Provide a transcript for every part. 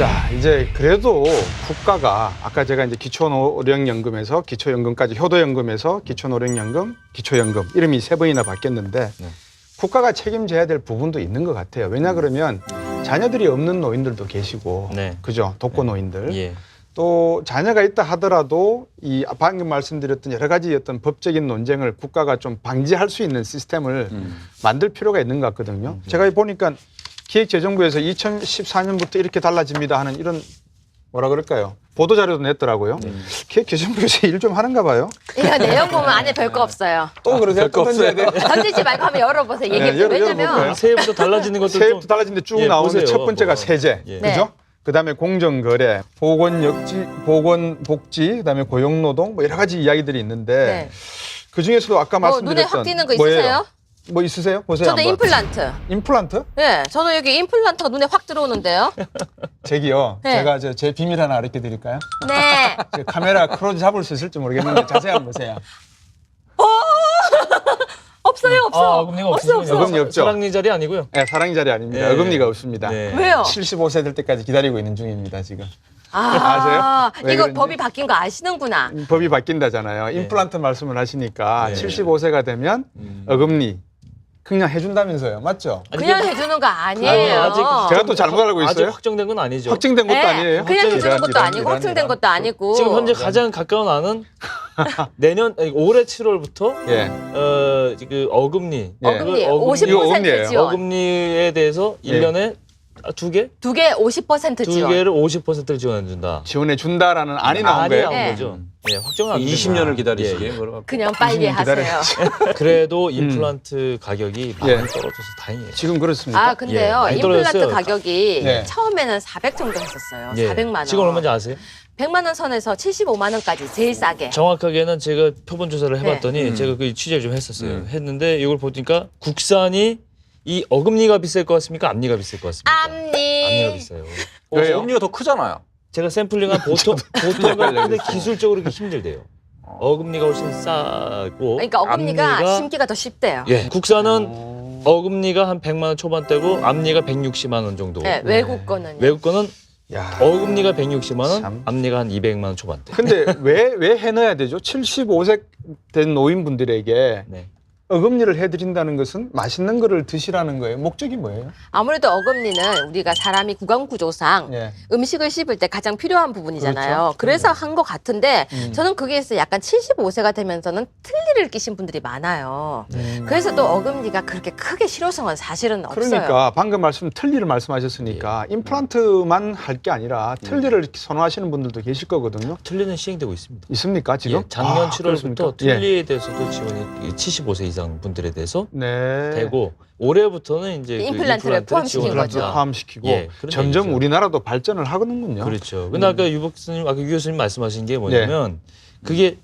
자, 이제 그래도 국가가 아까 제가 이제 기초노령연금에서 기초연금까지 효도연금에서 기초노령연금, 기초연금 이름이 3번이나 바뀌었는데 국가가 책임져야 될 부분도 있는 것 같아요. 왜냐 그러면 자녀들이 없는 노인들도 계시고, 그죠? 독거노인들. 예. 또 자녀가 있다 하더라도 이 방금 말씀드렸던 여러 가지 어떤 법적인 논쟁을 국가가 좀 방지할 수 있는 시스템을 만들 필요가 있는 것 같거든요. 제가 보니까 기획재정부에서 2014년부터 이렇게 달라집니다 하는 이런 뭐라 그럴까요? 보도자료도 냈더라고요. 기획재정부에서 일 좀 하는가 봐요. 이거 내용 보면 안에 별거 없어요. 또 그러세요? 또 던져야 돼? 던지지 말고 한번 열어보세요. 얘기해 보세요. 왜냐면 새해부터 달라지는 것도 새해부터 달라지는데 쭉 나오는데 보세요. 첫 번째가 세제, 예. 그죠? 그다음에 공정거래, 보건복지, 그다음에 고용노동 뭐 여러 가지 이야기들이 있는데 그 중에서도 아까 말씀드렸던 눈에 확 띄는 거 뭐예요? 있으세요? 뭐 있으세요? 보세요. 저도 한번. 임플란트. 임플란트? 네, 저는 여기 임플란트가 눈에 확 들어오는데요. 저기요. 네. 제가 제 비밀 하나 알려 드릴까요? 네. 카메라 크로즈 잡을 수 있을지 모르겠는데 자세히 한번 보세요. 없어요, 없어. 어금니가 없어, 없으시군요. 없어. 어금니 없죠? 사랑니 자리 아니고요. 네, 사랑이 자리 아닙니다. 네. 어금니가 없습니다. 네. 왜요? 75세 될 때까지 기다리고 있는 중입니다, 지금. 아, 아세요? 왜 이거 그런지? 법이 바뀐 거 아시는구나. 법이 바뀐다잖아요. 임플란트 말씀을 하시니까 네. 75세가 되면 어금니 그냥 해준다면서요. 맞죠? 그냥 해주는 거 아니에요. 아직 제가 또 잘못 알고 아직 있어요? 확정된 건 아니죠. 확정된 것도 네, 아니에요? 그냥 해주는 것도 이런, 아니고 이런, 확정된 이런. 것도 아니고. 지금 현재 가장 가까운 안은 올해 7월부터 예. 그 어금니, 예. 어금니 이거 50% 어금니예요. 지원. 어금니에 대해서 예. 1년에 두 개? 두 개 50% 두 지원. 개를 50%를 지원해 준다. 지원해 준다라는 안이 나온 안이 거예요? 나온 네. 거죠. 예, 확정은 안 20년을 됩니다. 기다리시게. 예, 그냥 빨리 하세요. 그래도 임플란트 가격이 많이 예. 떨어져서 다행이에요. 지금 그렇습니까? 아, 근데요. 많이 임플란트 떨어졌어요. 가격이 네. 처음에는 400 정도 했었어요. 예. 400만 원. 지금 얼마인지 아세요? 100만 원 선에서 75만 원까지 제일 싸게. 정확하게는 제가 표본 조사를 해봤더니 네. 제가 그 취재를 좀 했었어요. 했는데 이걸 보니까 국산이 이 어금니가 비쌀 것 같습니까? 앞니가 비쌀 것 같습니까? 앞니가 앞니. 비싸요. 왜요? 어금니가 더 크잖아요. 제가 샘플링한 보통은 근데 기술적으로 그렇게 힘들대요. 어금니가 훨씬 싸고 그러니까 어금니가 앞니가 심기가 더 쉽대요. 예, 국산은 어금니가 한 100만 원 초반대고 앞니가 160만 원 정도. 네, 외국 거는. 외국 거는 야. 어금니가 160만 원, 참. 앞니가 한 200만 원 초반대. 근데 왜 해놔야 되죠? 75세 된 노인분들에게 네. 어금니를 해드린다는 것은 맛있는 거를 드시라는 거예요. 목적이 뭐예요? 아무래도 어금니는 우리가 사람이 구강 구조상 예. 음식을 씹을 때 가장 필요한 부분이잖아요. 그렇죠. 그래서 한 것 같은데 저는 거기에서 약간 75세가 되면서는 틀니를 끼신 분들이 많아요. 그래서 또 어금니가 그렇게 크게 실효성은 사실은 없어요. 그러니까 방금 틀니를 말씀하셨으니까 임플란트만 할 게 아니라 틀니를 선호하시는 분들도 계실 거거든요. 틀니는 시행되고 있습니다. 있습니까 지금? 예, 작년 아, 7월부터 그렇습니까? 예. 틀니에 대해서도 지원이 75세 이상 분들에 대해서 네. 되고 올해부터는 이제 임플란트를 포함시킨 지원을 거죠. 한다. 포함시키고 예, 그런 점점 얘기죠. 우리나라도 발전을 하는군요. 그렇죠. 근데 아까 유 박사님, 아까 유 교수님 말씀하신 게 뭐냐면 그게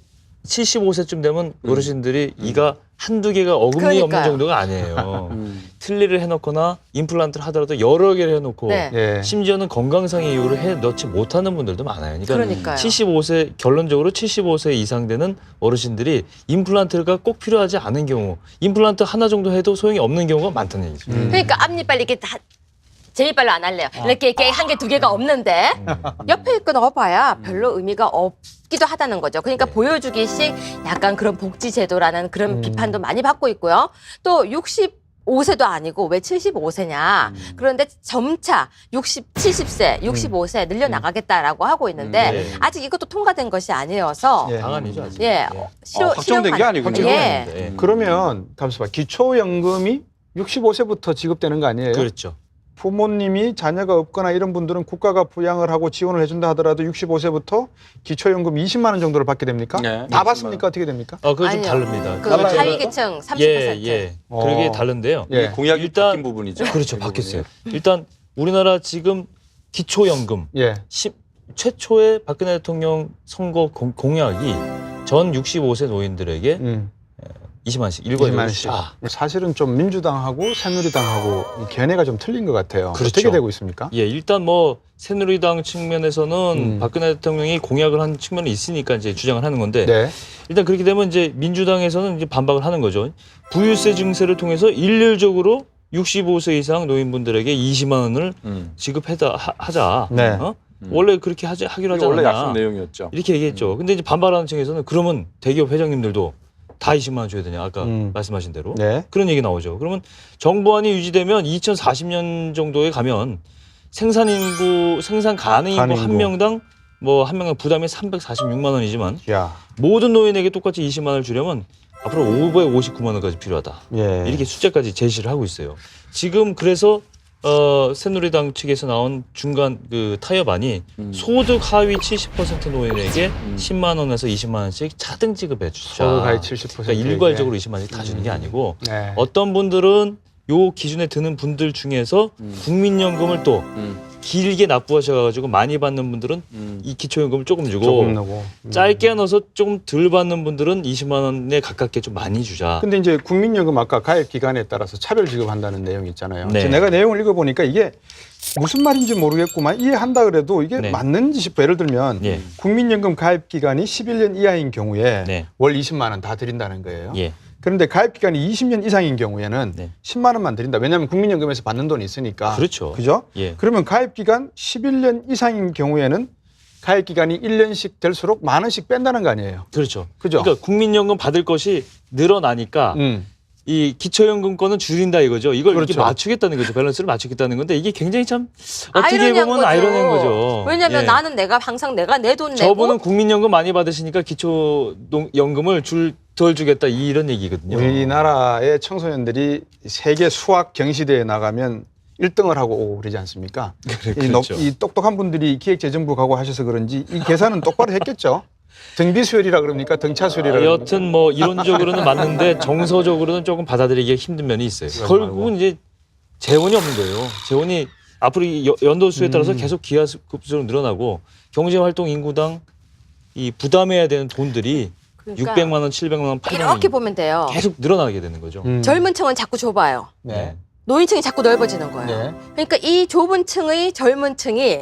75세쯤 되면 어르신들이 이가 한두 개가 어금니 없는 그러니까요. 정도가 아니에요. 틀니를 해놓거나 임플란트를 하더라도 여러 개를 해놓고 네. 예. 심지어는 건강상의 이유로 해 넣지 못하는 분들도 많아요. 그러니까 그러니까요. 75세 결론적으로 75세 이상 되는 어르신들이 임플란트가 꼭 필요하지 않은 경우, 임플란트 하나 정도 해도 소용이 없는 경우가 많다는 얘기죠. 그러니까 앞니 빨리 이렇게 다 제일 빨리 안 할래요. 이렇게 한 개, 두 개가 없는데 옆에 거 넣어봐야 별로 의미가 없기도 하다는 거죠. 그러니까 보여주기식 약간 그런 복지 제도라는 그런 비판도 많이 받고 있고요. 또 65세도 아니고 왜 75세냐. 그런데 점차 70세, 65세 늘려나가겠다라고 하고 있는데 네. 아직 이것도 통과된 것이 아니어서 예. 방안이죠 아직. 예, 확정된 게 아니군요. 예. 예. 그러면 잠시만 기초연금이 65세부터 지급되는 거 아니에요? 그렇죠. 부모님이 자녀가 없거나 이런 분들은 국가가 부양을 하고 지원을 해준다 하더라도 65세부터 기초연금 20만 원 정도를 받게 됩니까? 네, 다 20만 받습니까? 어떻게 됩니까? 그거 좀 아니요. 다릅니다. 그 그거 제가- 하위계층 30%. 예. 그게 다른데요. 예. 공약이 일단- 바뀐 부분이죠. 그렇죠. 그 바뀌었어요. 부분이. 일단 우리나라 지금 기초연금 예. 최초의 박근혜 대통령 선거 공약이 전 65세 노인들에게 20만씩 20만씩. 사실은 좀 민주당하고 새누리당하고 견해가 좀 틀린 것 같아요. 그렇죠. 어떻게 되고 있습니까? 예, 일단 뭐 새누리당 측면에서는 박근혜 대통령이 공약을 한 측면이 있으니까 이제 주장을 하는 건데 네. 일단 그렇게 되면 이제 민주당에서는 이제 반박을 하는 거죠. 부유세 증세를 통해서 일률적으로 65세 이상 노인분들에게 20만 원을 지급하자. 네. 원래 그렇게 하기로 하지 원래 않았냐. 약속 내용이었죠. 이렇게 얘기했죠. 근데 이제 반발하는 층에서는 그러면 대기업 회장님들도 다 20만 원 줘야 되냐. 아까 말씀하신 대로. 네. 그런 얘기 나오죠. 그러면 정부안이 유지되면 2040년 정도에 가면 생산 가능 인구 한 명당 한 명당 부담이 346만 원이지만 야. 모든 노인에게 똑같이 20만 원을 주려면 앞으로 559만 원까지 필요하다. 예. 이렇게 숫자까지 제시를 하고 있어요. 지금 그래서 새누리당 측에서 나온 중간 그 타협안이 소득 하위 70% 노인에게 10만 원에서 20만 원씩 차등 지급해 주자. 소득 하위 70%. 그러니까 일괄적으로 20만 원씩 다 주는 게 아니고 네. 어떤 분들은 요 기준에 드는 분들 중에서 국민연금을 또 길게 납부하셔가지고 많이 받는 분들은 이 기초연금을 조금 주고 조금 넣고. 짧게 넣어서 조금 덜 받는 분들은 20만 원에 가깝게 좀 많이 주자. 근데 이제 국민연금 아까 가입 기간에 따라서 차별 지급한다는 내용이 있잖아요. 네. 그래서 내가 내용을 읽어보니까 이게 무슨 말인지 모르겠구만 이해한다 그래도 이게 네. 맞는지 싶어. 예를 들면 예. 국민연금 가입 기간이 11년 이하인 경우에 네. 월 20만 원 다 드린다는 거예요. 예. 그런데 가입 기간이 20년 이상인 경우에는 네. 10만 원만 드린다. 왜냐하면 국민연금에서 받는 돈이 있으니까. 그렇죠. 그죠? 예. 그러면 가입 기간 11년 이상인 경우에는 가입 기간이 1년씩 될수록 만 원씩 뺀다는 거 아니에요. 그렇죠. 그죠? 그러니까 국민연금 받을 것이 늘어나니까 이 기초연금 거는 줄인다 이거죠. 이걸 그렇죠. 이렇게 맞추겠다는 거죠. 밸런스를 맞추겠다는 건데 이게 굉장히 참 어떻게 아이러니한 보면 거죠. 아이러니한 거죠. 왜냐면 예. 나는 내가 항상 내가 내 돈 내고 저분은 국민연금 많이 받으시니까 기초연금을 덜 주겠다 이런 얘기거든요. 우리나라의 청소년들이 세계 수학 경시대회에 나가면 1등을 하고 오고 그러지 않습니까? 그렇죠. 이 똑똑한 분들이 기획재정부 가고 하셔서 그런지 이 계산은 똑바로 했겠죠. 등비 수열이라 그럽니까? 등차 수열이라 그럽니까? 여튼 뭐 이론적으로는 맞는데 정서적으로는 조금 받아들이기 힘든 면이 있어요. 결국은 이제 재원이 없는 거예요. 재원이 앞으로 이 연도 수에 따라서 계속 기하급수로 늘어나고 경제활동 인구당 이 부담해야 되는 돈들이 그러니까 600만 원, 700만 원, 800만 원 이렇게 보면 돼요. 계속 늘어나게 되는 거죠. 젊은 층은 자꾸 좁아요. 네. 노인층이 자꾸 넓어지는 거예요. 네. 그러니까 이 좁은 층의 젊은 층이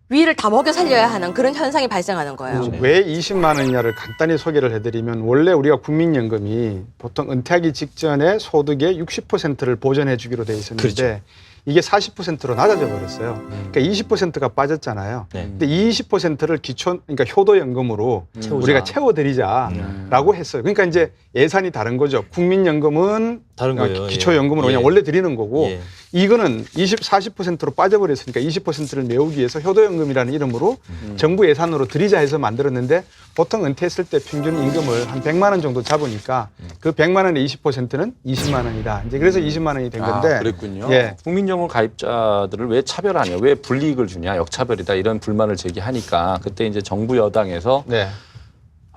위를 다 먹여 살려야 하는 그런 현상이 발생하는 거예요. 네. 왜 20만 원이냐를 간단히 소개를 해드리면 원래 우리가 국민연금이 보통 은퇴하기 직전에 소득의 60%를 보전해 주기로 돼 있었는데 그렇죠. 이게 40%로 낮아져 버렸어요. 그러니까 20%가 빠졌잖아요. 네. 근데 이 20%를 그러니까 효도연금으로 우리가 채워드리자라고 했어요. 그러니까 이제 예산이 다른 거죠. 국민연금은 다른 거예요. 기초연금으로 예. 그냥 원래 드리는 거고 예. 이거는 40%로 빠져버렸으니까 20%를 메우기 위해서 효도연금이라는 이름으로 정부 예산으로 드리자 해서 만들었는데 보통 은퇴했을 때 평균 임금을 한 100만 원 정도 잡으니까 그 100만 원의 20%는 20만 원이다. 이제 그래서 20만 원이 된 건데. 그랬군요. 예. 국민연금 가입자들을 왜 차별하냐, 왜 불이익을 주냐, 역차별이다 이런 불만을 제기하니까 그때 이제 정부 여당에서 네.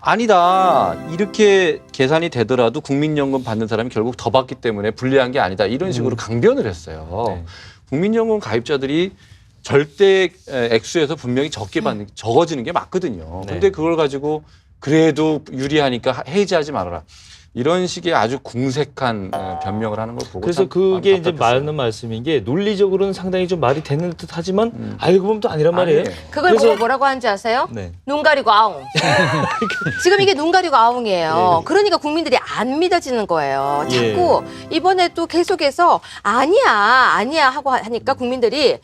아니다. 이렇게 계산이 되더라도 국민연금 받는 사람이 결국 더 받기 때문에 불리한 게 아니다. 이런 식으로 강변을 했어요. 네. 국민연금 가입자들이 절대 액수에서 분명히 적어지는 게 맞거든요. 네. 근데 그걸 가지고 그래도 유리하니까 해지하지 말아라. 이런 식의 아주 궁색한 변명을 하는 걸 보고 그래서 참 그게 이제 답답했어요. 맞는 말씀인 게 논리적으로는 상당히 좀 말이 되는 듯 하지만 알고 보면 또 아니란 말이에요. 아니에요. 그걸 그래서- 보고 뭐라고 하는지 아세요? 네. 눈 가리고 아웅. 지금 이게 눈 가리고 아웅이에요. 그러니까 국민들이 안 믿어지는 거예요. 예. 자꾸 이번에 또 계속해서 아니야 하고 하니까 국민들이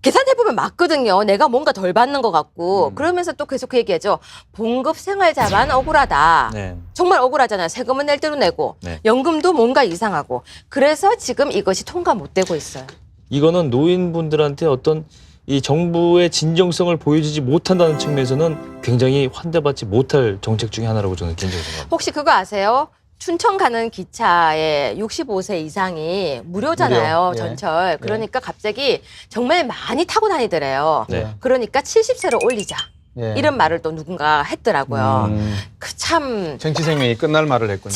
계산해보면 맞거든요. 내가 뭔가 덜 받는 것 같고. 그러면서 또 계속 그 얘기하죠. 봉급 생활자만 억울하다. 네. 정말 억울하잖아요. 세금은 낼 대로 내고 네. 연금도 뭔가 이상하고. 그래서 지금 이것이 통과 못 되고 있어요. 이거는 노인분들한테 어떤 이 정부의 진정성을 보여주지 못한다는 측면에서는 굉장히 환대받지 못할 정책 중에 하나라고 저는 개인적으로 생각합니다. 혹시 그거 아세요? 춘천 가는 기차에 65세 이상이 무료잖아요. 무료. 예. 전철. 그러니까 갑자기 정말 많이 타고 다니더래요. 네. 그러니까 70세로 올리자. 예. 이런 말을 또 누군가 했더라고요. 참 정치 생명이 끝날 말을 했군요.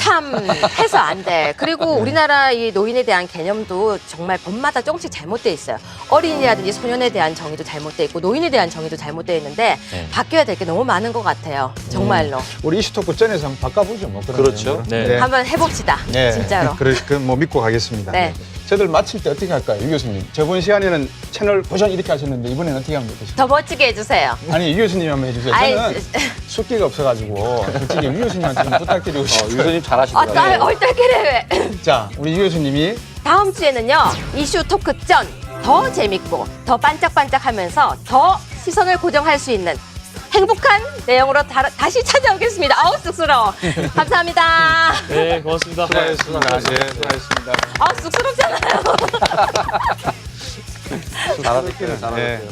해서 안 돼. 그리고 우리나라 이 노인에 대한 개념도 정말 법마다 조금씩 잘못돼 있어요. 어린이라든지 소년에 대한 정의도 잘못돼 있고 노인에 대한 정의도 잘못돼 있는데 네. 바뀌어야 될 게 너무 많은 것 같아요. 정말로. 우리 이슈토크 전에서 한번 바꿔보죠. 뭐 그런 그렇죠. 내용으로. 네. 한번 해봅시다. 네. 진짜로. 뭐 믿고 가겠습니다. 네. 저들 마칠 때 어떻게 할까요, 유 교수님? 저번 시간에는 채널 고정 이렇게 하셨는데 이번에는 어떻게 하면 되겠습니까? 더 멋지게 해주세요. 아니 유 교수님 한번 해주세요. 아이, 저는 숫기가 없어가지고 솔직히 유 교수님한테 좀 부탁드리고 유 싶어요. 교수님 잘하시더라고요. 얼떨결에 왜. 자, 우리 유 교수님이 다음 주에는요, 이슈 토크 전 더 재밌고 더 반짝반짝하면서 더 시선을 고정할 수 있는 행복한 내용으로 다시 찾아오겠습니다. 아우 쑥스러워. 감사합니다. 네, 고맙습니다. 수고하셨습니다. 네, 수고하셨습니다. 아 쑥스럽잖아요. 잘하셨어요. 네.